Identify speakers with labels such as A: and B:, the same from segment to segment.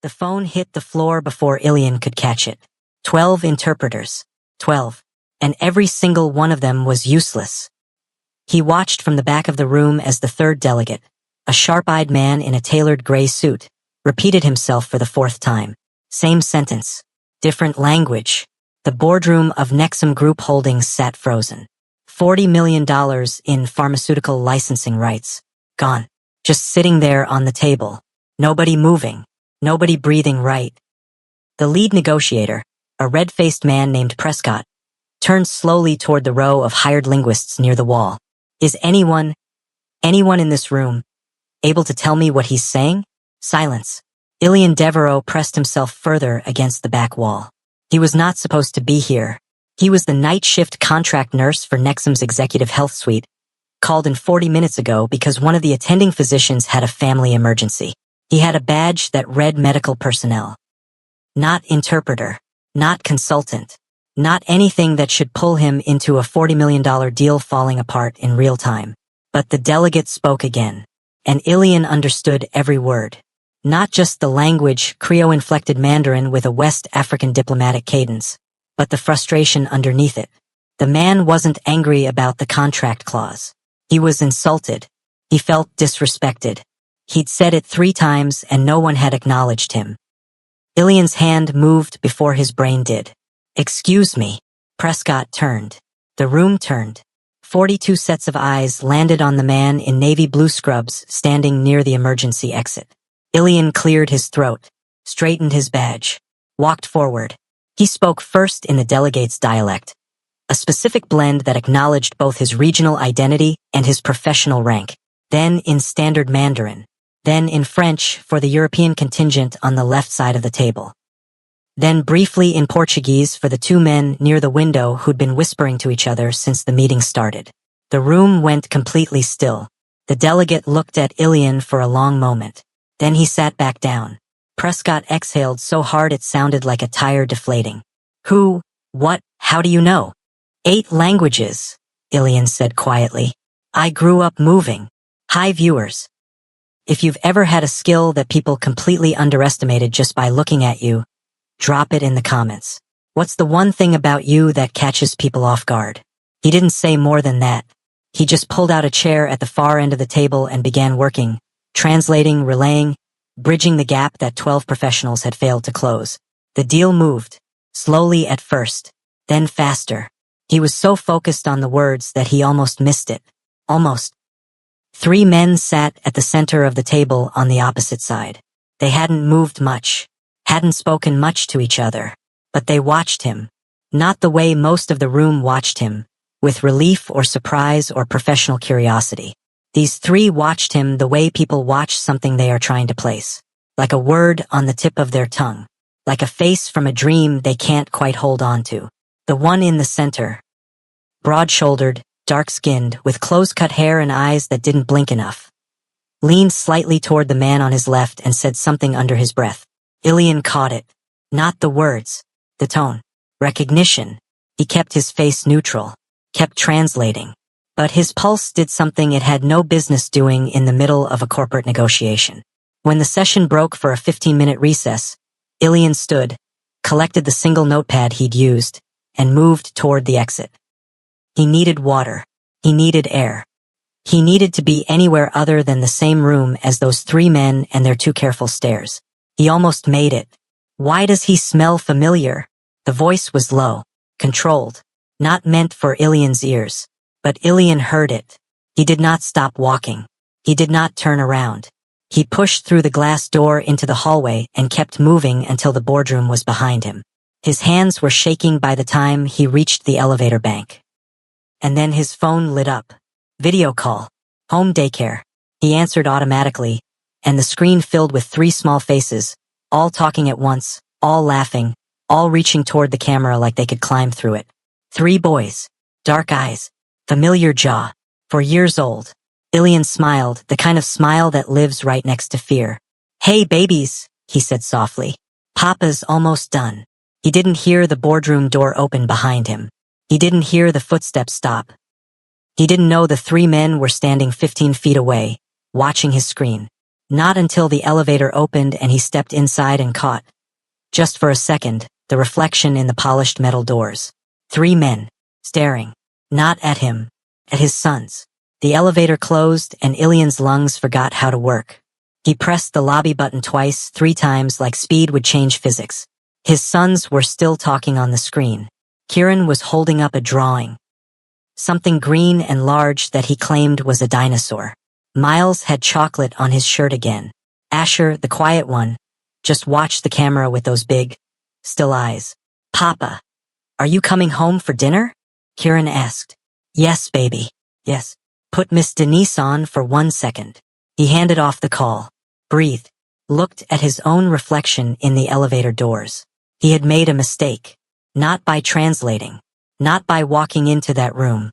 A: The phone hit the floor before Ilian could catch it. 12 interpreters. 12. And every single one of them was useless. He watched from the back of the room as the third delegate, a sharp-eyed man in a tailored gray suit, repeated himself for the fourth time. Same sentence. Different language. The boardroom of Nexum Group Holdings sat frozen. $40 million in pharmaceutical licensing rights. Gone. Just sitting there on the table. Nobody moving. Nobody breathing right. The lead negotiator, a red-faced man named Prescott, turned slowly toward the row of hired linguists near the wall. Is anyone in this room, able to tell me what he's saying? Silence. Ilian Devereaux pressed himself further against the back wall. He was not supposed to be here. He was the night shift contract nurse for Nexum's executive health suite, called in 40 minutes ago because one of the attending physicians had a family emergency. He had a badge that read medical personnel. Not interpreter. Not consultant. Not anything that should pull him into a $40 million deal falling apart in real time. But the delegate spoke again, and Ilian understood every word. Not just the language, Creole-inflected Mandarin with a West African diplomatic cadence, but the frustration underneath it. The man wasn't angry about the contract clause. He was insulted. He felt disrespected. He'd said it 3 times and no one had acknowledged him. Ilian's hand moved before his brain did. Excuse me. Prescott turned. The room turned. 42 sets of eyes landed on the man in navy blue scrubs standing near the emergency exit. Ilian cleared his throat, straightened his badge, walked forward. He spoke first in the delegate's dialect, a specific blend that acknowledged both his regional identity and his professional rank, then in standard Mandarin, then in French for the European contingent on the left side of the table, then briefly in Portuguese for the 2 men near the window who'd been whispering to each other since the meeting started. The room went completely still. The delegate looked at Ilian for a long moment. Then he sat back down. Prescott exhaled so hard it sounded like a tire deflating. Who? What? How do you know? 8 languages, Ilian said quietly. I grew up moving. Hi viewers. If you've ever had a skill that people completely underestimated just by looking at you, drop it in the comments. What's the one thing about you that catches people off guard? He didn't say more than that. He just pulled out a chair at the far end of the table and began working, translating, relaying, bridging the gap that 12 professionals had failed to close. The deal moved, slowly at first, then faster. He was so focused on the words that he almost missed it. Almost. 3 men sat at the center of the table on the opposite side. They hadn't moved much, hadn't spoken much to each other, but they watched him. Not the way most of the room watched him, with relief or surprise or professional curiosity. These 3 watched him the way people watch something they are trying to place, like a word on the tip of their tongue, like a face from a dream they can't quite hold on to. The one in the center, broad-shouldered, dark-skinned, with close-cut hair and eyes that didn't blink enough, leaned slightly toward the man on his left and said something under his breath. Ilian caught it. Not the words, the tone, recognition. He kept his face neutral, kept translating. But his pulse did something it had no business doing in the middle of a corporate negotiation. When the session broke for a 15-minute recess, Ilian stood, collected the single notepad he'd used, and moved toward the exit. He needed water. He needed air. He needed to be anywhere other than the same room as those 3 men and their 2 careful stares. He almost made it. Why does he smell familiar? The voice was low, controlled, not meant for Ilian's ears. But Ilian heard it. He did not stop walking. He did not turn around. He pushed through the glass door into the hallway and kept moving until the boardroom was behind him. His hands were shaking by the time he reached the elevator bank. And then his phone lit up. Video call. Home daycare. He answered automatically, and the screen filled with 3 small faces, all talking at once, all laughing, all reaching toward the camera like they could climb through it. 3 boys. Dark eyes. Familiar jaw. 4 years old. Ilian smiled, the kind of smile that lives right next to fear. Hey babies, he said softly. Papa's almost done. He didn't hear the boardroom door open behind him. He didn't hear the footsteps stop. He didn't know the 3 men were standing 15 feet away, watching his screen. Not until the elevator opened and he stepped inside and caught, just for a second, the reflection in the polished metal doors. 3 men, staring, not at him, at his sons. The elevator closed and Ilian's lungs forgot how to work. He pressed the lobby button twice, 3 times, like speed would change physics. His sons were still talking on the screen. Kieran was holding up a drawing. Something green and large that he claimed was a dinosaur. Miles had chocolate on his shirt again. Asher, the quiet one, just watched the camera with those big, still eyes. "Papa, are you coming home for dinner?" Kieran asked. "Yes, baby. Yes." "Put Miss Denise on for 1 second." He handed off the call, breathed, looked at his own reflection in the elevator doors. He had made a mistake. Not by translating. Not by walking into that room.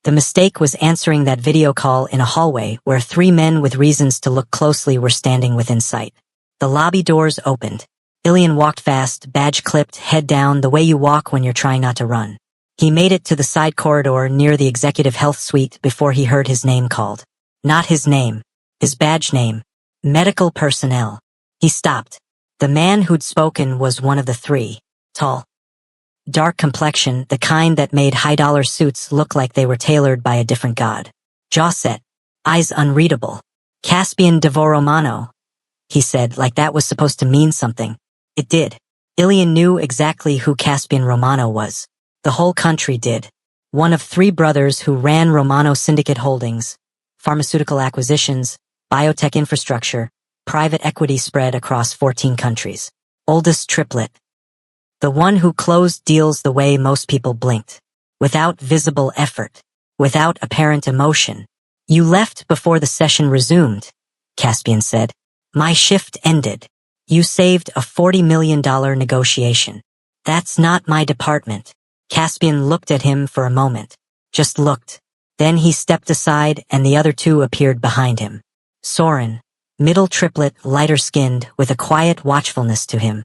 A: The mistake was answering that video call in a hallway where 3 men with reasons to look closely were standing within sight. The lobby doors opened. Ilian walked fast, badge clipped, head down, the way you walk when you're trying not to run. He made it to the side corridor near the executive health suite before he heard his name called. Not his name. His badge name. Medical personnel. He stopped. The man who'd spoken was one of the 3. Tall. Dark complexion, the kind that made high-dollar suits look like they were tailored by a different god. Jaw set. Eyes unreadable. "Caspian Devoromano," he said, like that was supposed to mean something. It did. Ilian knew exactly who Caspian Romano was. The whole country did. One of 3 brothers who ran Romano Syndicate Holdings, pharmaceutical acquisitions, biotech infrastructure, private equity spread across 14 countries. Oldest triplet. The one who closed deals the way most people blinked. Without visible effort. Without apparent emotion. "You left before the session resumed," Caspian said. "My shift ended. You saved a $40 million negotiation. That's not my department." Caspian looked at him for a moment. Just looked. Then he stepped aside and the other 2 appeared behind him. Soren, middle triplet, lighter-skinned, with a quiet watchfulness to him.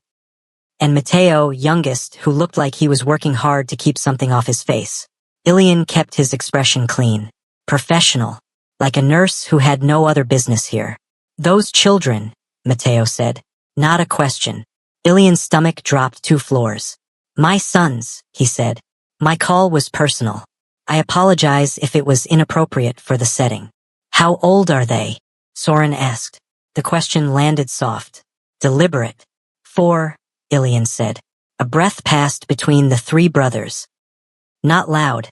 A: And Matteo, youngest, who looked like he was working hard to keep something off his face. Ilian kept his expression clean. Professional. Like a nurse who had no other business here. "Those children," Matteo said. Not a question. Ilian's stomach dropped 2 floors. "My sons," he said. "My call was personal. I apologize if it was inappropriate for the setting." "How old are they?" Soren asked. The question landed soft. Deliberate. 4, Ilian said. A breath passed between the 3 brothers. Not loud.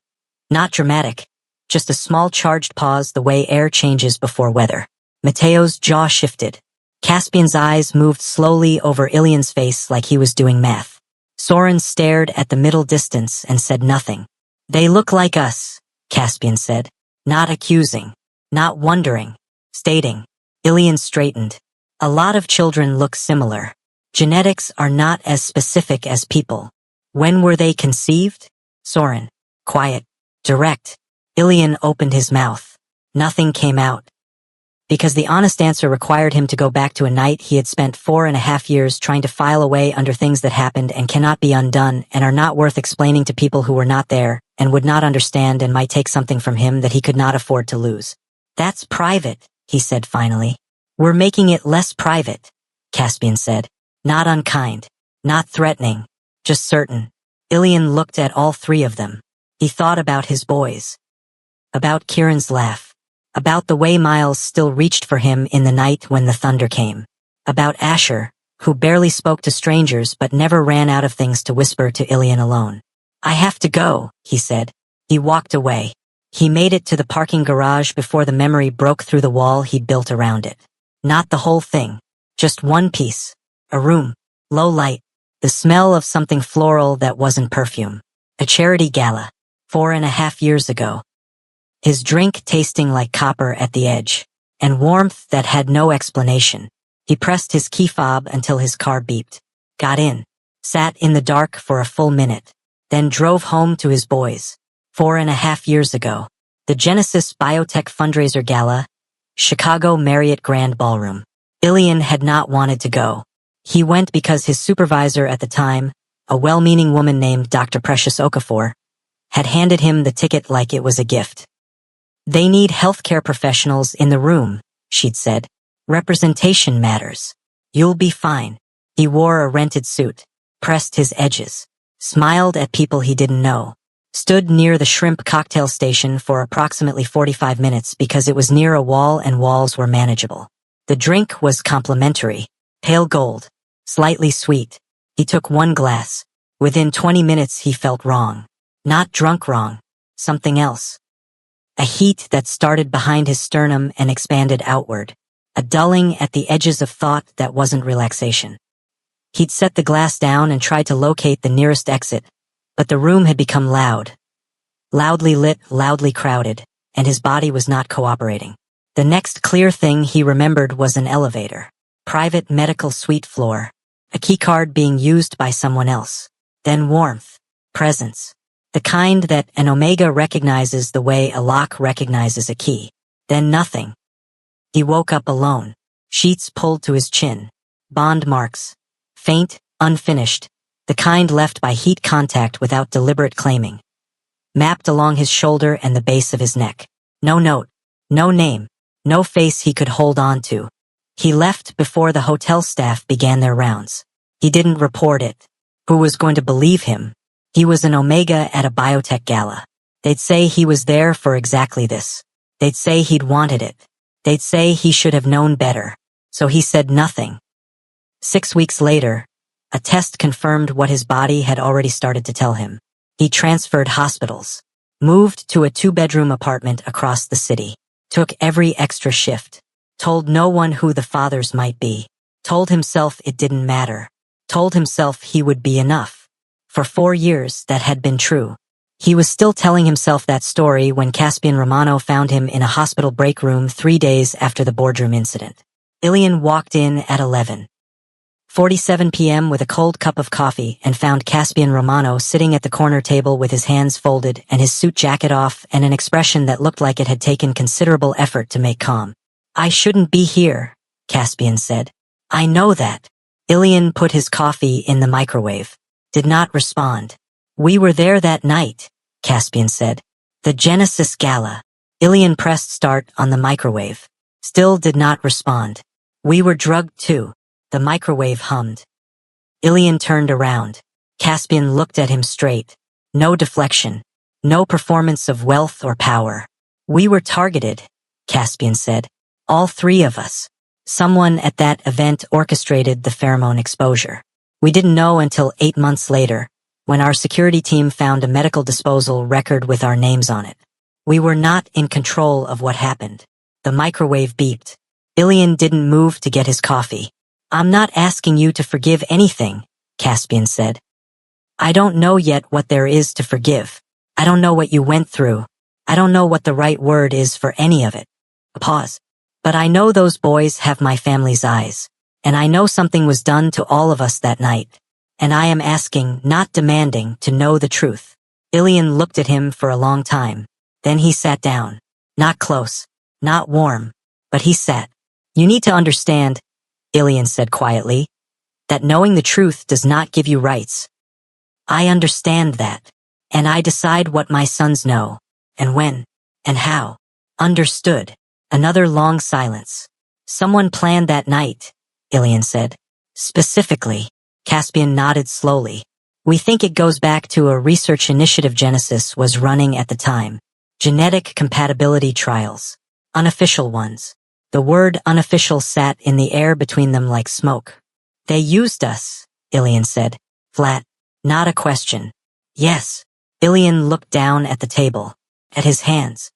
A: Not dramatic. Just a small charged pause the way air changes before weather. Matteo's jaw shifted. Caspian's eyes moved slowly over Ilian's face like he was doing math. Soren stared at the middle distance and said nothing. "They look like us," Caspian said. Not accusing. Not wondering. Stating. Ilian straightened. "A lot of children look similar. Genetics are not as specific as people." "When were they conceived?" Soren. Quiet. Direct. Ilian opened his mouth. Nothing came out. Because the honest answer required him to go back to a night he had spent 4.5 years trying to file away under things that happened and cannot be undone and are not worth explaining to people who were not there and would not understand and might take something from him that he could not afford to lose. "That's private," he said finally. "We're making it less private," Caspian said. Not unkind. Not threatening. Just certain. Ilian looked at all 3 of them. He thought about his boys. About Kieran's laugh. About the way Miles still reached for him in the night when the thunder came. About Asher, who barely spoke to strangers but never ran out of things to whisper to Ilian alone. "I have to go," he said. He walked away. He made it to the parking garage before the memory broke through the wall he'd built around it. Not the whole thing. Just one piece. A room. Low light. The smell of something floral that wasn't perfume. A charity gala. 4.5 years ago. His drink tasting like copper at the edge. And warmth that had no explanation. He pressed his key fob until his car beeped. Got in. Sat in the dark for a full minute. Then drove home to his boys. 4.5 years ago. The Genesis Biotech Fundraiser Gala. Chicago Marriott Grand Ballroom. Ilian had not wanted to go. He went because his supervisor at the time, a well-meaning woman named Dr. Precious Okafor, had handed him the ticket like it was a gift. "They need healthcare professionals in the room," she'd said. Representation matters. You'll be fine. He wore a rented suit, pressed his edges, smiled at people he didn't know, stood near the shrimp cocktail station for approximately 45 minutes because it was near a wall and walls were manageable. The drink was complimentary, pale gold, slightly sweet. He took one glass. Within 20 minutes he felt wrong. Not drunk wrong. Something else. A heat that started behind his sternum and expanded outward. A dulling at the edges of thought that wasn't relaxation. He'd set the glass down and tried to locate the nearest exit, but the room had become loud. Loudly lit, loudly crowded, and his body was not cooperating. The next clear thing he remembered was an elevator. Private medical suite floor. A keycard being used by someone else. Then warmth. Presence. The kind that an Omega recognizes the way a lock recognizes a key. Then nothing. He woke up alone. Sheets pulled to his chin. Bond marks. Faint, unfinished. The kind left by heat contact without deliberate claiming. Mapped along his shoulder and the base of his neck. No note. No name. No face he could hold on to. He left before the hotel staff began their rounds. He didn't report it. Who was going to believe him? He was an Omega at a biotech gala. They'd say he was there for exactly this. They'd say he'd wanted it. They'd say he should have known better. So he said nothing. 6 weeks later, a test confirmed what his body had already started to tell him. He transferred hospitals. Moved to a 2-bedroom apartment across the city. Took every extra shift. Told no one who the fathers might be. Told himself it didn't matter. Told himself he would be enough. For 4 years, that had been true. He was still telling himself that story when Caspian Romano found him in a hospital break room 3 days after the boardroom incident. Ilian walked in at 11:47 p.m. with a cold cup of coffee and found Caspian Romano sitting at the corner table with his hands folded and his suit jacket off and an expression that looked like it had taken considerable effort to make calm. "I shouldn't be here," Caspian said. "I know that." Ilian put his coffee in the microwave. Did not respond. "We were there that night," Caspian said. "The Genesis Gala." Ilian pressed start on the microwave. Still did not respond. "We were drugged too." The microwave hummed. Ilian turned around. Caspian looked at him straight. No deflection. No performance of wealth or power. "We were targeted," Caspian said. "All 3 of us. Someone at that event orchestrated the pheromone exposure. We didn't know until 8 months later, when our security team found a medical disposal record with our names on it. We were not in control of what happened." The microwave beeped. Ilian didn't move to get his coffee. "I'm not asking you to forgive anything," Caspian said. "I don't know yet what there is to forgive. I don't know what you went through. I don't know what the right word is for any of it." A pause. "But I know those boys have my family's eyes. And I know something was done to all of us that night. And I am asking, not demanding, to know the truth." Ilian looked at him for a long time. Then he sat down. Not close. Not warm. But he sat. "You need to understand," Ilian said quietly, "that knowing the truth does not give you rights. I understand that. And I decide what my sons know. And when. And how." "Understood." Another long silence. "Someone planned that night," Ilian said. "Specifically." Caspian nodded slowly. "We think it goes back to a research initiative Genesis was running at the time. Genetic compatibility trials. Unofficial ones. The word unofficial sat in the air between them like smoke. "They used us," Ilian said. Flat. Not a question. "Yes." Ilian looked down at the table. At his hands.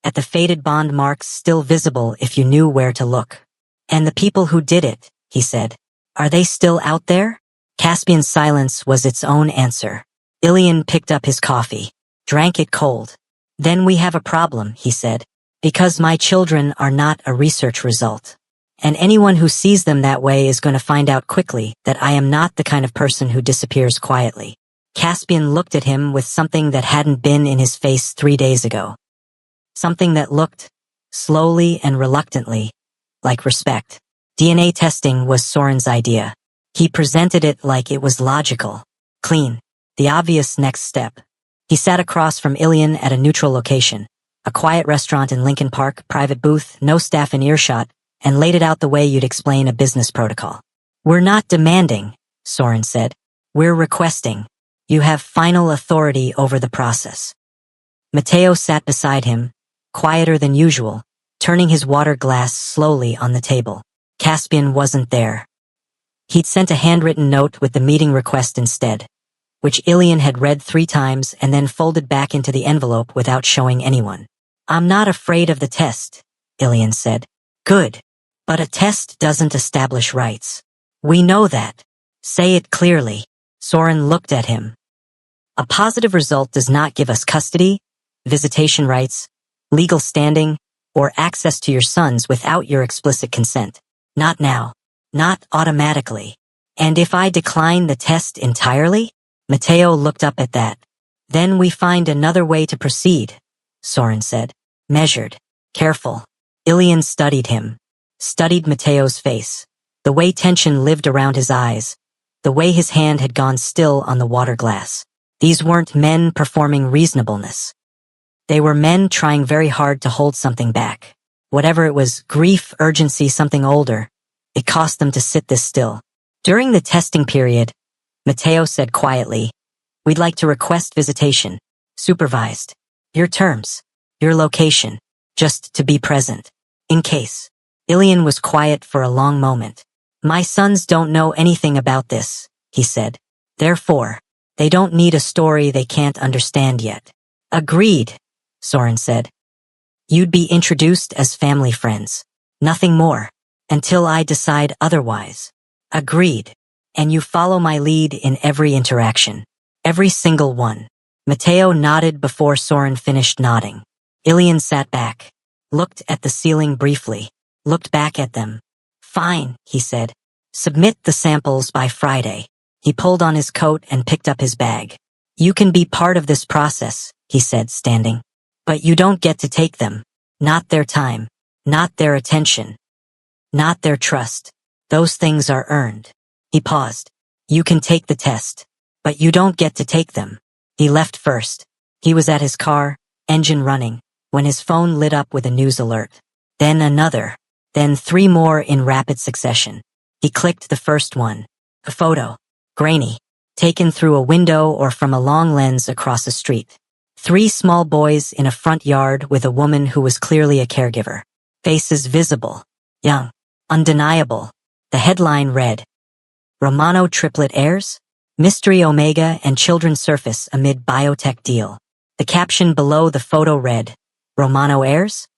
A: At the faded bond marks still visible if you knew where to look. "And the people who did it," he said. "Are they still out there?" Caspian's silence was its own answer. Ilian picked up his coffee. Drank it cold. "Then we have a problem," he said. "Because my children are not a research result. And anyone who sees them that way is going to find out quickly that I am not the kind of person who disappears quietly." Caspian looked at him with something that hadn't been in his face 3 days ago. Something that looked, slowly and reluctantly, like respect. DNA testing was Soren's idea. He presented it like it was logical, clean, the obvious next step. He sat across from Ilian at a neutral location, a quiet restaurant in Lincoln Park, private booth, no staff in earshot, and laid it out the way you'd explain a business protocol. We're not demanding, Soren said. We're requesting. You have final authority over the process. Matteo sat beside him, quieter than usual, turning his water glass slowly on the table. Caspian wasn't there. He'd sent a handwritten note with the meeting request instead, which Ilian had read 3 times and then folded back into the envelope without showing anyone. I'm not afraid of the test, Ilian said. Good. But a test doesn't establish rights. We know that. Say it clearly. Soren looked at him. A positive result does not give us custody, visitation rights, legal standing, or access to your sons without your explicit consent. Not now. Not automatically. And if I decline the test entirely? Matteo looked up at that. Then we find another way to proceed, Soren said. Measured. Careful. Ilian studied him. Studied Matteo's face. The way tension lived around his eyes. The way his hand had gone still on the water glass. These weren't men performing reasonableness. They were men trying very hard to hold something back. Whatever it was, grief, urgency, something older, it cost them to sit this still. During the testing period, Matteo said quietly, We'd like to request visitation. Supervised. Your terms. Your location. Just to be present. In case. Ilian was quiet for a long moment. My sons don't know anything about this, he said. Therefore, they don't need a story they can't understand yet. Agreed, Soren said. You'd be introduced as family friends. Nothing more. Until I decide otherwise. Agreed. And you follow my lead in every interaction. Every single one. Matteo nodded before Soren finished nodding. Ilian sat back. Looked at the ceiling briefly. Looked back at them. Fine, he said. Submit the samples by Friday. He pulled on his coat and picked up his bag. You can be part of this process, he said, standing. But you don't get to take them. Not their time. Not their attention. Not their trust. Those things are earned. He paused. You can take the test. But you don't get to take them. He left first. He was at his car, engine running, when his phone lit up with a news alert. Then another. Then 3 more in rapid succession. He clicked the first one. A photo. Grainy. Taken through a window or from a long lens across a street. 3 small boys in a front yard with a woman who was clearly a caregiver. Faces visible. Young. Undeniable. The headline read, Romano Triplet heirs? Mystery Omega and children surface amid biotech deal. The caption below the photo read, Romano heirs?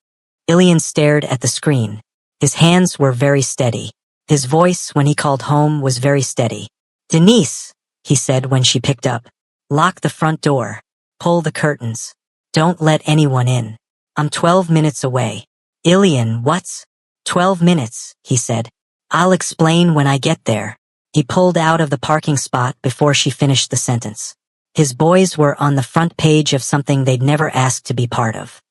A: Ilian stared at the screen. His hands were very steady. His voice, when he called home, was very steady. Denise, he said when she picked up. Lock the front door. Pull the curtains. Don't let anyone in. I'm 12 minutes away. Ilian, what's? 12 minutes, he said. I'll explain when I get there. He pulled out of the parking spot before she finished the sentence. His boys were on the front page of something they'd never asked to be part of.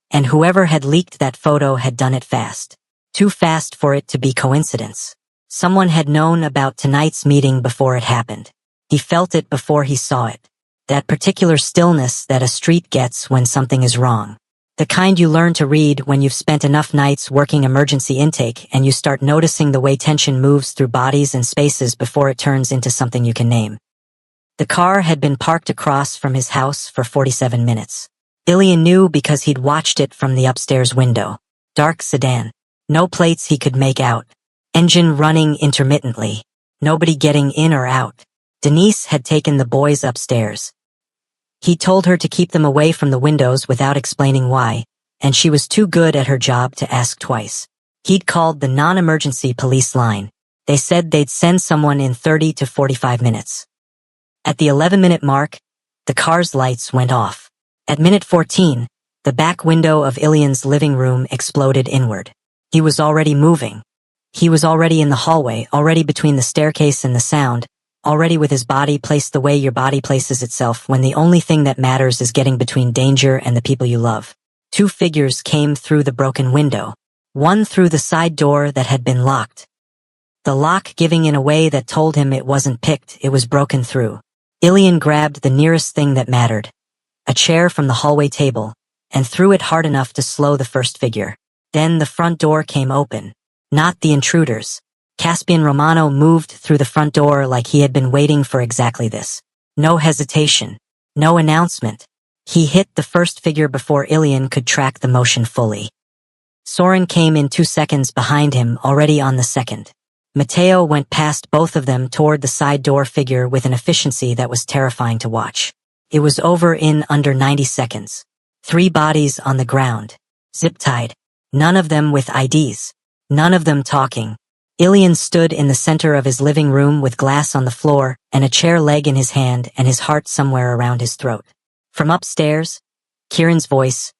A: And whoever had leaked that photo had done it fast. Too fast for it to be coincidence. Someone had known about tonight's meeting before it happened. He felt it before he saw it. That particular stillness that a street gets when something is wrong. The kind you learn to read when you've spent enough nights working emergency intake and you start noticing the way tension moves through bodies and spaces before it turns into something you can name. The car had been parked across from his house for 47 minutes. Ilian knew because he'd watched it from the upstairs window. Dark sedan. No plates he could make out. Engine running intermittently. Nobody getting in or out. Denise had taken the boys upstairs. He told her to keep them away from the windows without explaining why, and she was too good at her job to ask twice. He'd called the non-emergency police line. They said they'd send someone in 30 to 45 minutes. At the 11-minute mark, the car's lights went off. At minute 14, the back window of Ilian's living room exploded inward. He was already moving. He was already in the hallway, already between the staircase and the sound, already with his body placed the way your body places itself when the only thing that matters is getting between danger and the people you love. 2 figures came through the broken window. One through the side door that had been locked. The lock giving in a way that told him it wasn't picked, it was broken through. Ilian grabbed the nearest thing that mattered. A chair from the hallway table, and threw it hard enough to slow the first figure. Then the front door came open. not the intruders. Caspian Romano moved through the front door like he had been waiting for exactly this. No hesitation. No announcement. He hit the first figure before Ilian could track the motion fully. Soren came in 2 seconds behind him, already on the second. Matteo went past both of them toward the side door figure with an efficiency that was terrifying to watch. It was over in under 90 seconds. 3 bodies on the ground, zip-tied, none of them with IDs, none of them talking. Ilian stood in the center of his living room with glass on the floor and a chair leg in his hand and his heart somewhere around his throat. From upstairs, Kieran's voice,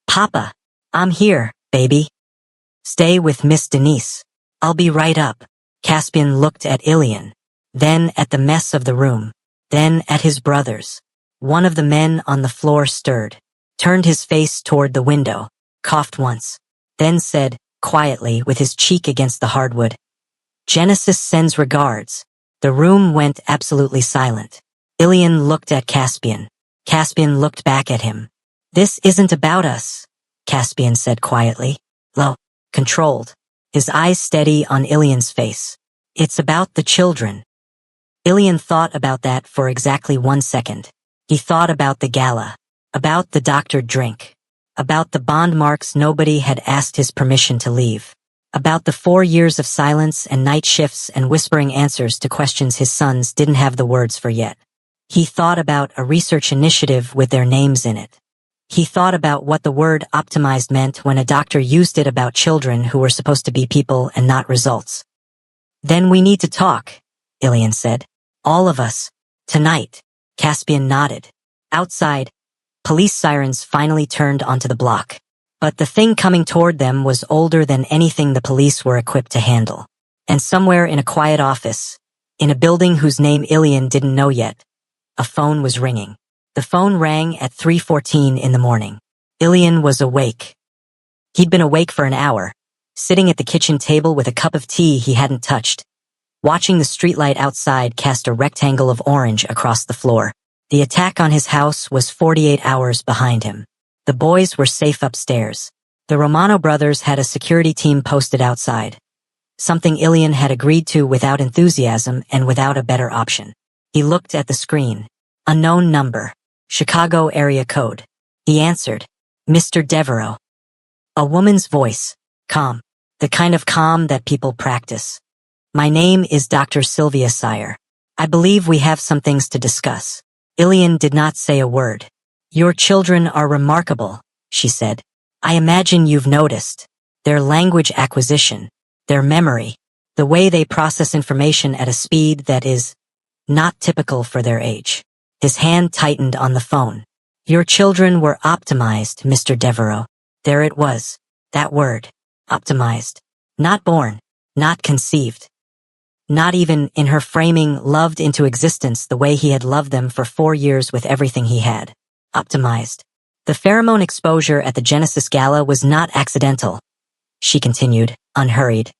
A: "Papa, I'm here, baby. Stay with Miss Denise. I'll be right up." Caspian looked at Ilian, then at the mess of the room, then at his brothers. One of the men on the floor stirred, turned his face toward the window, coughed once, then said, quietly with his cheek against the hardwood, "Genesis sends regards." The room went absolutely silent. Ilian looked at Caspian. Caspian looked back at him. "This isn't about us," Caspian said quietly, low, controlled, his eyes steady on Ilian's face. "It's about the children." Ilian thought about that for exactly 1 second. He thought about the gala, about the doctored drink, about the bond marks nobody had asked his permission to leave, about the 4 years of silence and night shifts and whispering answers to questions his sons didn't have the words for yet. He thought about a research initiative with their names in it. He thought about what the word optimized meant when a doctor used it about children who were supposed to be people and not results. "Then we need to talk," Ilian said. "All of us. Tonight." Caspian nodded. Outside, police sirens finally turned onto the block. But the thing coming toward them was older than anything the police were equipped to handle. And somewhere in a quiet office, in a building whose name Ilian didn't know yet, a phone was ringing. The phone rang at 3:14 in the morning. Ilian was awake. He'd been awake for an hour, sitting at the kitchen table with a cup of tea he hadn't touched, watching the streetlight outside cast a rectangle of orange across the floor. The attack on his house was 48 hours behind him. The boys were safe upstairs. The Romano brothers had a security team posted outside, something Ilian had agreed to without enthusiasm and without a better option. He looked at the screen. Unknown number. Chicago area code. He answered, "Mr. Devereaux." A woman's voice. Calm. The kind of calm that people practice. "My name is Dr. Sylvia Sire. I believe we have some things to discuss." Ilian did not say a word. "Your children are remarkable," she said. "I imagine you've noticed. Their language acquisition, their memory, the way they process information at a speed that is not typical for their age." His hand tightened on the phone. "Your children were optimized, Mr. Devereaux." There it was. That word. Optimized. Not born. Not conceived. Not even, in her framing, loved into existence the way he had loved them for 4 years with everything he had. Optimized. The pheromone exposure at the Genesis Gala was not accidental, she continued, unhurried,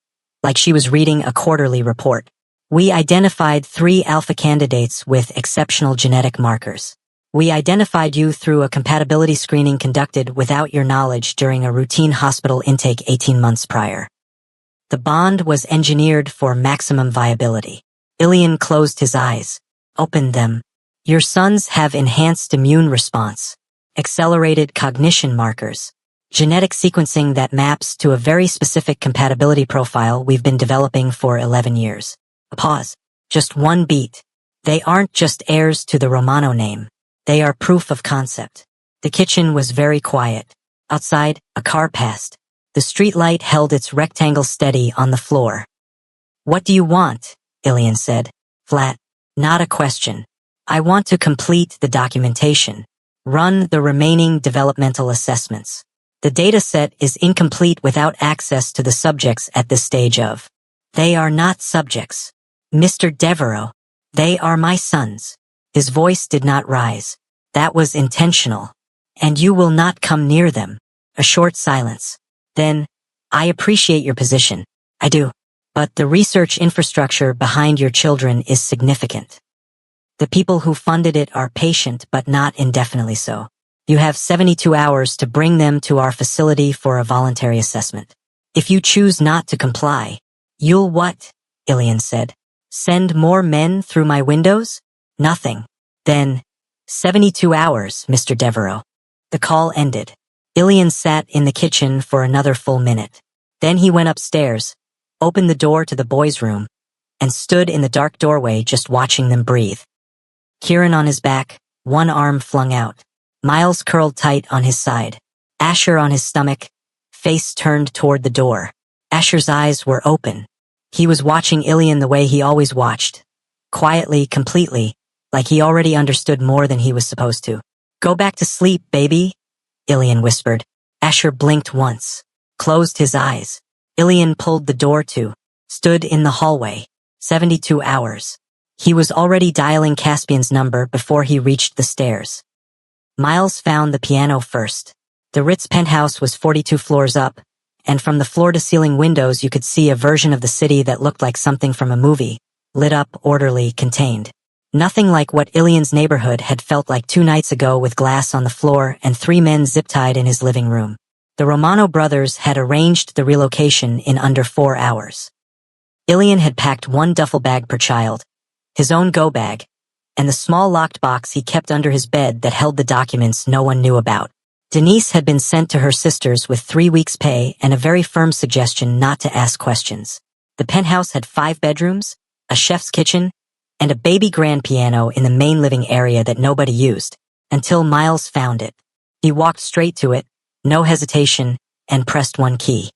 A: like she was reading a quarterly report. "We identified 3 alpha candidates with exceptional genetic markers. We identified you through a compatibility screening conducted without your knowledge during a routine hospital intake 18 months prior. The bond was engineered for maximum viability." Ilian closed his eyes, opened them. "Your sons have enhanced immune response, accelerated cognition markers, genetic sequencing that maps to a very specific compatibility profile we've been developing for 11 years. A pause. Just 1 beat. They aren't just heirs to the Romano name. They are proof of concept. The kitchen was very quiet. Outside, a car passed. The streetlight held its rectangle steady on the floor. "What do you want?" Ilian said, flat. "Not a question. I want to complete the documentation. Run the remaining developmental assessments. The data set is incomplete without access to the subjects at this stage of." "They are not subjects. Mr. Devereaux, they are my sons." His voice did not rise. "That was intentional. And you will not come near them." A short silence. Then, "I appreciate your position. I do. But the research infrastructure behind your children is significant. The people who funded it are patient but not indefinitely so. You have 72 hours to bring them to our facility for a voluntary assessment." If you choose not to comply, you'll what? Ilian said. Send more men through my windows? Nothing. Then, 72 hours, Mr. Devereaux. The call ended. Ilian sat in the kitchen for another full minute. Then he went upstairs, opened the door to the boys' room, and stood in the dark doorway just watching them breathe. Kieran on his back, one arm flung out. Miles curled tight on his side. Asher on his stomach, face turned toward the door. Asher's eyes were open. He was watching Ilian the way he always watched. Quietly, completely, like he already understood more than he was supposed to. Go back to sleep, baby, Ilian whispered. Asher blinked once, closed his eyes. Ilian pulled the door to, stood in the hallway. 72 hours. He was already dialing Caspian's number before he reached the stairs. Miles found the piano first. The Ritz penthouse was 42 floors up, and from the floor-to-ceiling windows you could see a version of the city that looked like something from a movie, lit up, orderly, contained. Nothing like what Ilian's neighborhood had felt like 2 nights ago with glass on the floor and 3 men zip-tied in his living room. The Romano brothers had arranged the relocation in under 4 hours. Ilian had packed 1 duffel bag per child, his own go-bag, and the small locked box he kept under his bed that held the documents no one knew about. Denise had been sent to her sisters with 3 weeks' pay and a very firm suggestion not to ask questions. The penthouse had 5 bedrooms, a chef's kitchen, and a baby grand piano in the main living area that nobody used, until Miles found it. He walked straight to it, no hesitation, and pressed 1 key.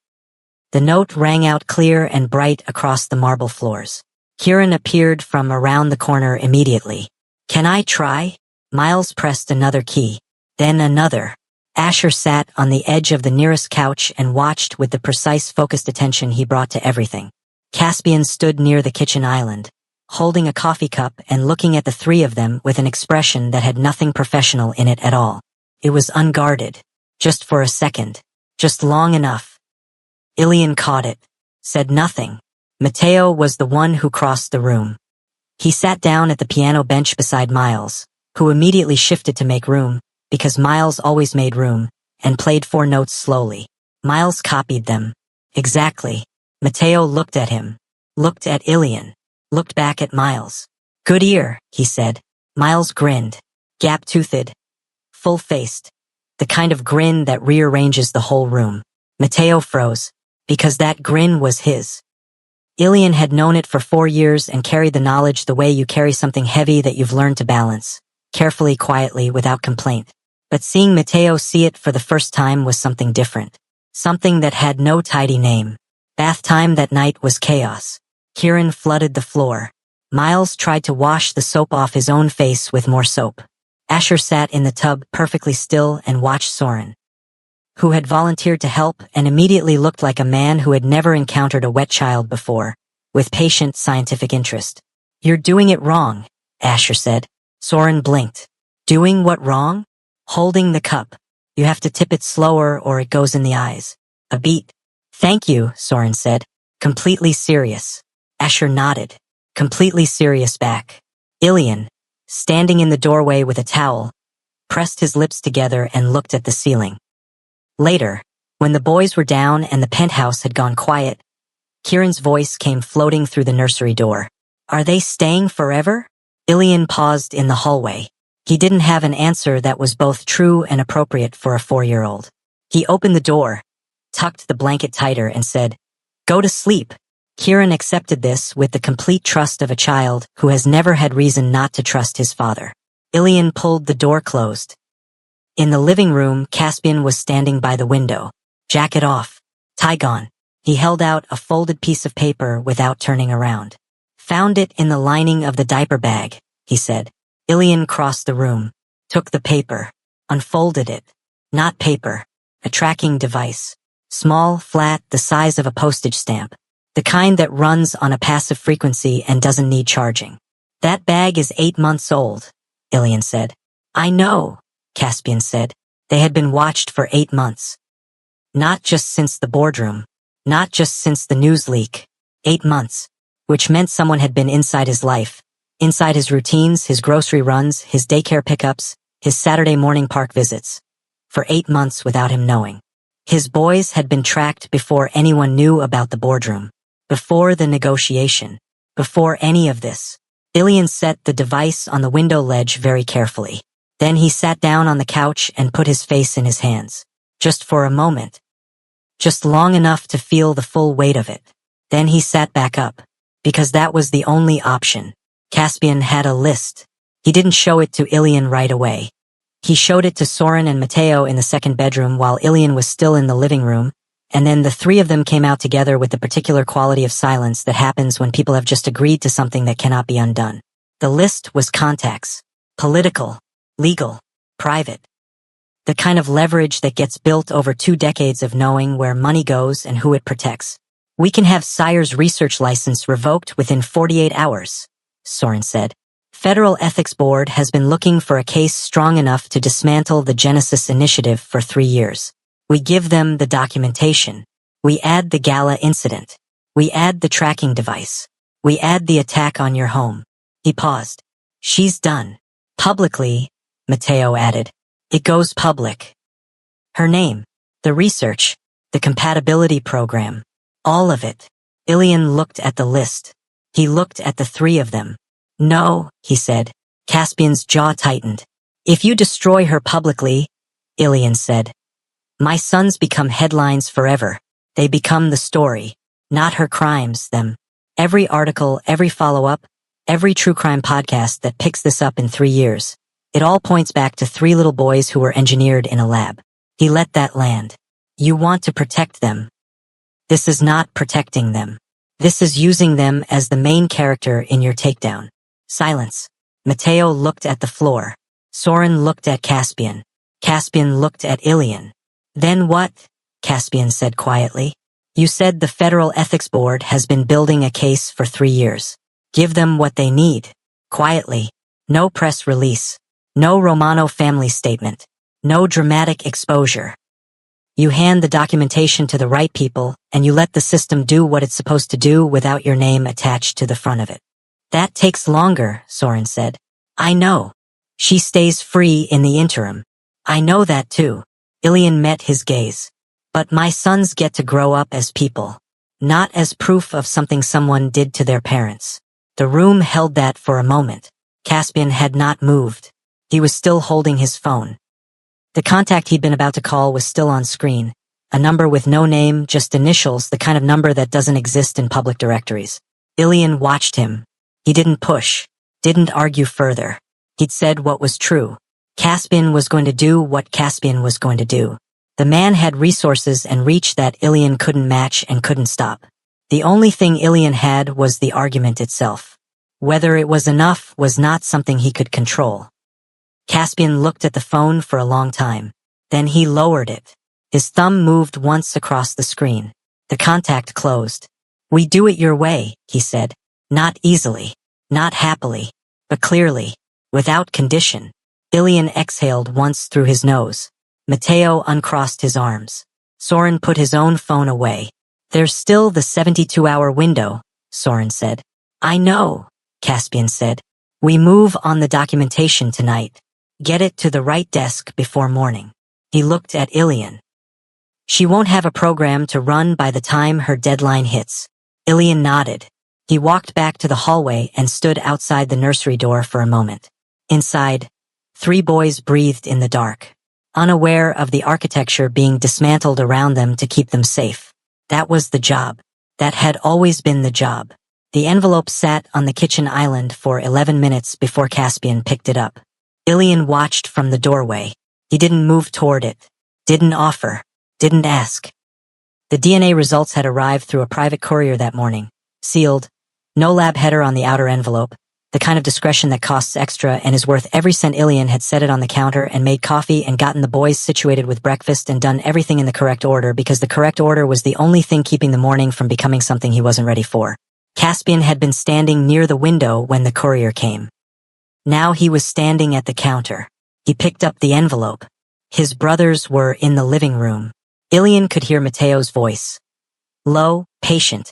A: The note rang out clear and bright across the marble floors. Kieran appeared from around the corner immediately. Can I try? Miles pressed another key, then another. Asher sat on the edge of the nearest couch and watched with the precise focused attention he brought to everything. Caspian stood near the kitchen island, holding a coffee cup and looking at the 3 of them with an expression that had nothing professional in it at all. It was unguarded. Just for a second. Just long enough. Ilian caught it. Said nothing. Matteo was the one who crossed the room. He sat down at the piano bench beside Miles, who immediately shifted to make room, because Miles always made room, and played 4 notes slowly. Miles copied them. Exactly. Matteo looked at him. Looked at Ilian. Looked back at Miles. Good ear, he said. Miles grinned. Gap-toothed. Full-faced. The kind of grin that rearranges the whole room. Matteo froze, because that grin was his. Ilian had known it for 4 years and carried the knowledge the way you carry something heavy that you've learned to balance, carefully, quietly, without complaint. But seeing Matteo see it for the first time was something different. Something that had no tidy name. Bath time that night was chaos. Kieran flooded the floor. Miles tried to wash the soap off his own face with more soap. Asher sat in the tub perfectly still and watched Soren, who had volunteered to help and immediately looked like a man who had never encountered a wet child before, with patient scientific interest. You're doing it wrong, Asher said. Soren blinked. Doing what wrong? Holding the cup. You have to tip it slower or it goes in the eyes. A beat. Thank you, Soren said. Completely serious. Asher nodded. Completely serious back. Ilian, standing in the doorway with a towel, pressed his lips together and looked at the ceiling. Later, when the boys were down and the penthouse had gone quiet, Kieran's voice came floating through the nursery door. Are they staying forever? Ilian paused in the hallway. He didn't have an answer that was both true and appropriate for a 4-year-old. He opened the door, tucked the blanket tighter, and said, Go to sleep. Kieran accepted this with the complete trust of a child who has never had reason not to trust his father. Ilian pulled the door closed. In the living room, Caspian was standing by the window. Jacket off. Tie gone. He held out a folded piece of paper without turning around. Found it in the lining of the diaper bag, he said. Ilian crossed the room, took the paper, unfolded it. Not paper. A tracking device. Small, flat, the size of a postage stamp. The kind that runs on a passive frequency and doesn't need charging. That bag is 8 months old, Ilian said. I know, Caspian said. They had been watched for 8 months. Not just since the boardroom. Not just since the news leak. 8 months. Which meant someone had been inside his life. Inside his routines, his grocery runs, his daycare pickups, his Saturday morning park visits. For 8 months without him knowing. His boys had been tracked before anyone knew about the boardroom, before the negotiation, before any of this. Ilian set the device on the window ledge very carefully. Then he sat down on the couch and put his face in his hands. Just for a moment. Just long enough to feel the full weight of it. Then he sat back up. Because that was the only option. Caspian had a list. He didn't show it to Ilian right away. He showed it to Soren and Matteo in the second bedroom while Ilian was still in the living room, and then the three of them came out together with the particular quality of silence that happens when people have just agreed to something that cannot be undone. The list was contacts. Political, legal, private. The kind of leverage that gets built over 2 decades of knowing where money goes and who it protects. We can have Sire's research license revoked within 48 hours, Soren said. Federal Ethics Board has been looking for a case strong enough to dismantle the Genesis Initiative for 3 years. We give them the documentation. We add the Gala incident. We add the tracking device. We add the attack on your home. He paused. She's done. Publicly, Matteo added. It goes public. Her name, the research, the compatibility program, all of it. Ilian looked at the list. He looked at the three of them. No, he said. Caspian's jaw tightened. If you destroy her publicly, Ilian said, my sons become headlines forever. They become the story, not her crimes, them. Every article, every follow-up, every true crime podcast that picks this up in 3 years. It all points back to 3 little boys who were engineered in a lab. He let that land. You want to protect them. This is not protecting them. This is using them as the main character in your takedown. Silence. Matteo looked at the floor. Soren looked at Caspian. Caspian looked at Ilian. Then what? Caspian said quietly. You said the Federal Ethics Board has been building a case for 3 years. Give them what they need. Quietly. No press release. No Romano family statement. No dramatic exposure. You hand the documentation to the right people, and you let the system do what it's supposed to do without your name attached to the front of it. That takes longer, Soren said. I know. She stays free in the interim. I know that too. Ilian met his gaze. But my sons get to grow up as people, not as proof of something someone did to their parents. The room held that for a moment. Caspian had not moved. He was still holding his phone. The contact he'd been about to call was still on screen. A number with no name, just initials, the kind of number that doesn't exist in public directories. Ilian watched him. He didn't push, didn't argue further. He'd said what was true. Caspian was going to do what Caspian was going to do. The man had resources and reach that Ilian couldn't match and couldn't stop. The only thing Ilian had was the argument itself. Whether it was enough was not something he could control. Caspian looked at the phone for a long time. Then he lowered it. His thumb moved once across the screen. The contact closed. We do it your way, he said. Not easily, not happily, but clearly, without condition. Ilian exhaled once through his nose. Matteo uncrossed his arms. Soren put his own phone away. There's still the 72-hour window, Soren said. I know, Caspian said. We move on the documentation tonight. Get it to the right desk before morning. He looked at Ilian. She won't have a program to run by the time her deadline hits. Ilian nodded. He walked back to the hallway and stood outside the nursery door for a moment. Inside, 3 boys breathed in the dark, unaware of the architecture being dismantled around them to keep them safe. That was the job. That had always been the job. The envelope sat on the kitchen island for 11 minutes before Caspian picked it up. Ilian watched from the doorway. He didn't move toward it, didn't offer, didn't ask. The DNA results had arrived through a private courier that morning, sealed, no lab header on the outer envelope, the kind of discretion that costs extra and is worth every cent. Ilian had set it on the counter and made coffee and gotten the boys situated with breakfast and done everything in the correct order because the correct order was the only thing keeping the morning from becoming something he wasn't ready for. Caspian had been standing near the window when the courier came. Now he was standing at the counter. He picked up the envelope. His brothers were in the living room. Ilian could hear Matteo's voice. Low, patient.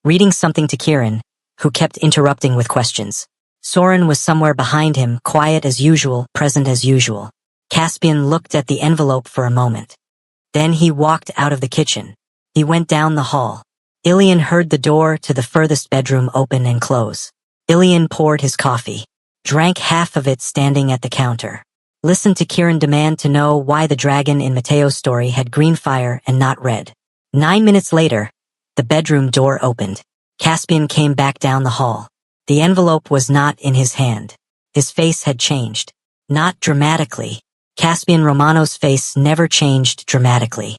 A: Reading something to Kieran, who kept interrupting with questions. Soren was somewhere behind him, quiet as usual, present as usual. Caspian looked at the envelope for a moment. Then he walked out of the kitchen. He went down the hall. Ilian heard the door to the furthest bedroom open and close. Ilian poured his coffee, drank half of it standing at the counter. Listened to Kieran demand to know why the dragon in Mateo's story had green fire and not red. 9 minutes later, the bedroom door opened. Caspian came back down the hall. The envelope was not in his hand. His face had changed. Not dramatically. Caspian Romano's face never changed dramatically.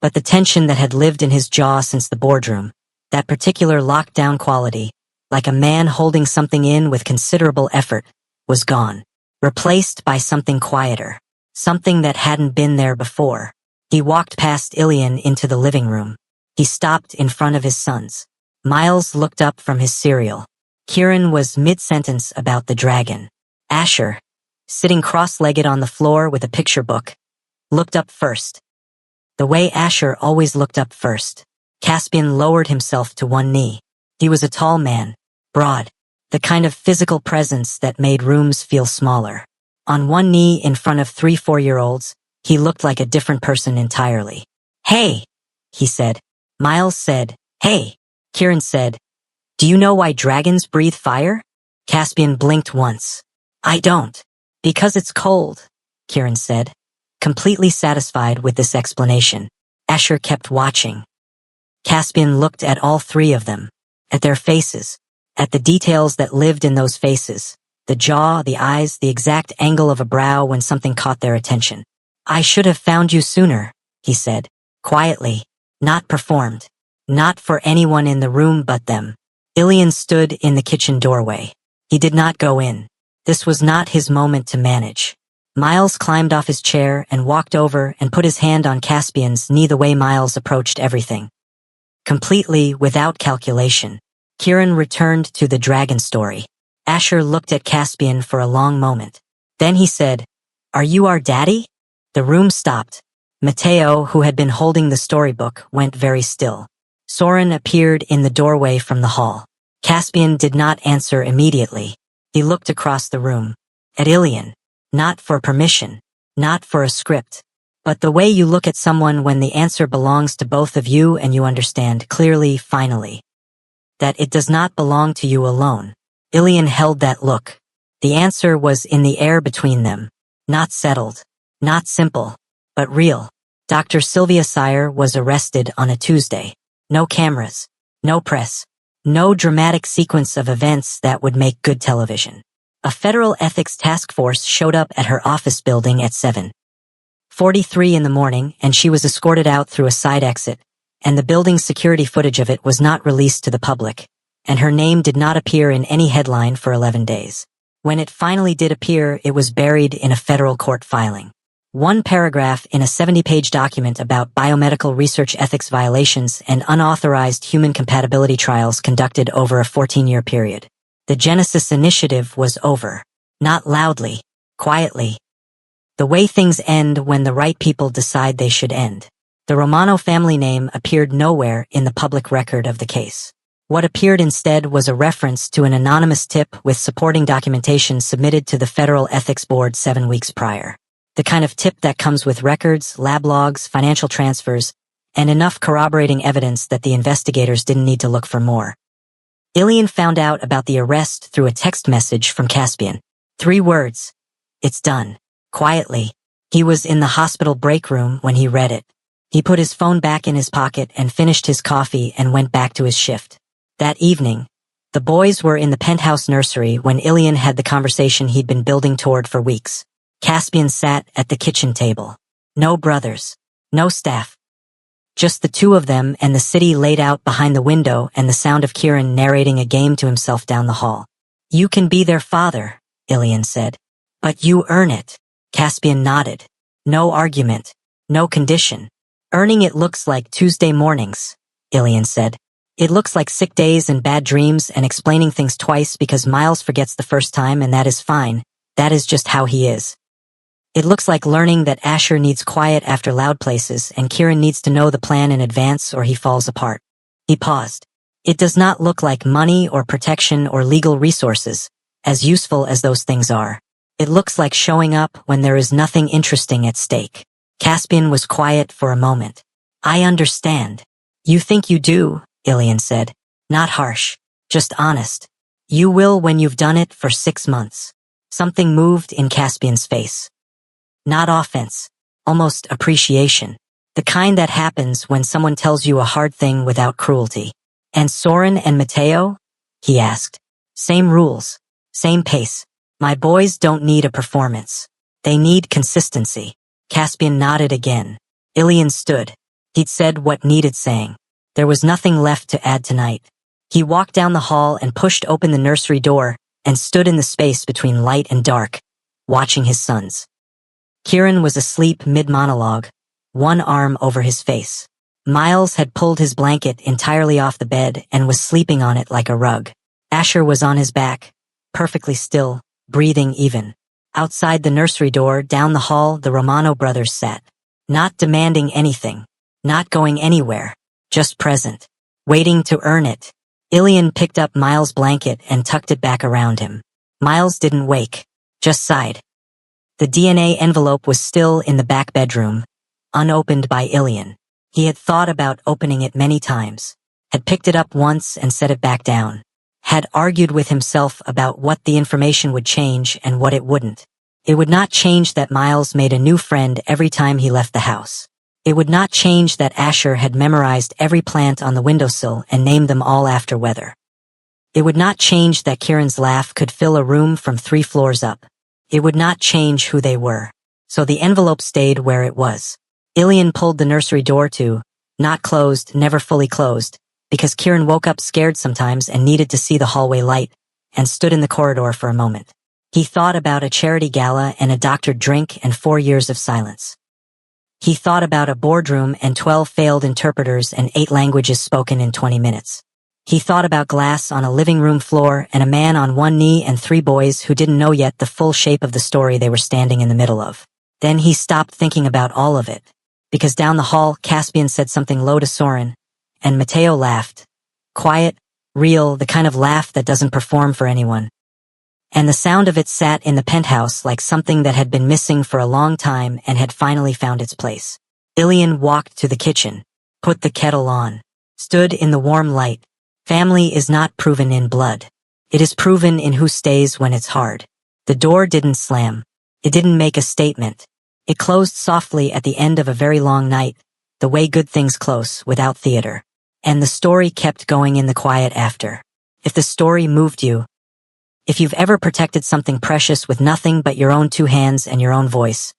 A: But the tension that had lived in his jaw since the boardroom, that particular lockdown quality, like a man holding something in with considerable effort, was gone. Replaced by something quieter. Something that hadn't been there before. He walked past Ilian into the living room. He stopped in front of his sons. Miles looked up from his cereal. Kieran was mid-sentence about the dragon. Asher, sitting cross-legged on the floor with a picture book, looked up first. The way Asher always looked up first. Caspian lowered himself to one knee. He was a tall man, broad, the kind of physical presence that made rooms feel smaller. On one knee in front of 3 4-year-olds, he looked like a different person entirely. "Hey," he said. Miles said, "Hey." Kieran said, "Do you know why dragons breathe fire?" Caspian blinked once. "I don't." "Because it's cold," Kieran said. Completely satisfied with this explanation, Asher kept watching. Caspian looked at all 3 of them, at their faces, at the details that lived in those faces, the jaw, the eyes, the exact angle of a brow when something caught their attention. "I should have found you sooner," he said, quietly, not performed, not for anyone in the room but them. Ilian stood in the kitchen doorway. He did not go in. This was not his moment to manage. Miles climbed off his chair and walked over and put his hand on Caspian's knee the way Miles approached everything. Completely without calculation, Kieran returned to the dragon story. Asher looked at Caspian for a long moment. Then he said, "Are you our daddy?" The room stopped. Mateo, who had been holding the storybook, went very still. Soren appeared in the doorway from the hall. Caspian did not answer immediately. He looked across the room. At Ilian. Not for permission. Not for a script. But the way you look at someone when the answer belongs to both of you and you understand clearly, finally, that it does not belong to you alone. Ilian held that look. The answer was in the air between them. Not settled. Not simple. But real. Dr. Sylvia Sire was arrested on a Tuesday. No cameras. No press. No dramatic sequence of events that would make good television. A federal ethics task force showed up at her office building at 7:43 in the morning, and she was escorted out through a side exit, and the building's security footage of it was not released to the public, and her name did not appear in any headline for 11 days. When it finally did appear, it was buried in a federal court filing. One paragraph in a 70-page document about biomedical research ethics violations and unauthorized human compatibility trials conducted over a 14-year period. The Genesis Initiative was over. Not loudly, quietly. The way things end when the right people decide they should end. The Romano family name appeared nowhere in the public record of the case. What appeared instead was a reference to an anonymous tip with supporting documentation submitted to the Federal Ethics Board 7 weeks prior. The kind of tip that comes with records, lab logs, financial transfers, and enough corroborating evidence that the investigators didn't need to look for more. Ilian found out about the arrest through a text message from Caspian. 3 words. "It's done." Quietly. He was in the hospital break room when he read it. He put his phone back in his pocket and finished his coffee and went back to his shift. That evening, the boys were in the penthouse nursery when Ilian had the conversation he'd been building toward for weeks. Caspian sat at the kitchen table. No brothers. No staff. Just the 2 of them and the city laid out behind the window and the sound of Kieran narrating a game to himself down the hall. "You can be their father," Ilian said. "But you earn it." Caspian nodded. No argument. No condition. "Earning it looks like Tuesday mornings," Ilian said. "It looks like sick days and bad dreams and explaining things twice because Miles forgets the first time, and that is fine. That is just how he is. It looks like learning that Asher needs quiet after loud places and Kieran needs to know the plan in advance or he falls apart." He paused. "It does not look like money or protection or legal resources, as useful as those things are. It looks like showing up when there is nothing interesting at stake." Caspian was quiet for a moment. I understand. You think you do, Ilian said. Not harsh, just honest. You will when you've done it for 6 months. Something moved in Caspian's face. Not offense, almost appreciation. The kind that happens when someone tells you a hard thing without cruelty. And Soren and Mateo? He asked. Same rules, same pace. My boys don't need a performance. They need consistency. Caspian nodded again. Ilian stood. He'd said what needed saying. There was nothing left to add tonight. He walked down the hall and pushed open the nursery door and stood in the space between light and dark, watching his sons. Kieran was asleep mid-monologue, one arm over his face. Miles had pulled his blanket entirely off the bed and was sleeping on it like a rug. Asher was on his back, perfectly still, breathing even. Outside the nursery door, down the hall, the Romano brothers sat. Not demanding anything, not going anywhere, just present, waiting to earn it. Ilian picked up Miles' blanket and tucked it back around him. Miles didn't wake, just sighed. The DNA envelope was still in the back bedroom, unopened by Ilian. He had thought about opening it many times, had picked it up once and set it back down, had argued with himself about what the information would change and what it wouldn't. It would not change that Miles made a new friend every time he left the house. It would not change that Asher had memorized every plant on the windowsill and named them all after weather. It would not change that Kieran's laugh could fill a room from 3 floors up. It would not change who they were. So the envelope stayed where it was. Ilian pulled the nursery door to, not closed, never fully closed, because Kieran woke up scared sometimes and needed to see the hallway light, and stood in the corridor for a moment. He thought about a charity gala and a doctored drink and 4 years of silence. He thought about a boardroom and 12 failed interpreters and 8 languages spoken in 20 minutes. He thought about glass on a living room floor and a man on one knee and 3 boys who didn't know yet the full shape of the story they were standing in the middle of. Then he stopped thinking about all of it, because down the hall, Caspian said something low to Soren, and Mateo laughed. Quiet, real, the kind of laugh that doesn't perform for anyone. And the sound of it sat in the penthouse like something that had been missing for a long time and had finally found its place. Ilian walked to the kitchen, put the kettle on, stood in the warm light. Family is not proven in blood. It is proven in who stays when it's hard. The door didn't slam. It didn't make a statement. It closed softly at the end of a very long night, the way good things close, without theater. And the story kept going in the quiet after. If the story moved you, if you've ever protected something precious with nothing but your own 2 hands and your own voice,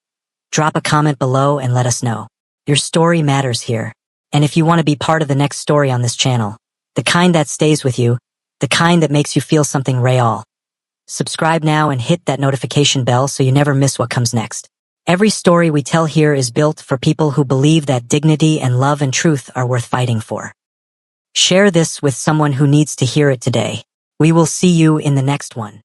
A: drop a comment below and let us know. Your story matters here. And if you want to be part of the next story on this channel, the kind that stays with you, the kind that makes you feel something real, subscribe now and hit that notification bell so you never miss what comes next. Every story we tell here is built for people who believe that dignity and love and truth are worth fighting for. Share this with someone who needs to hear it today. We will see you in the next one.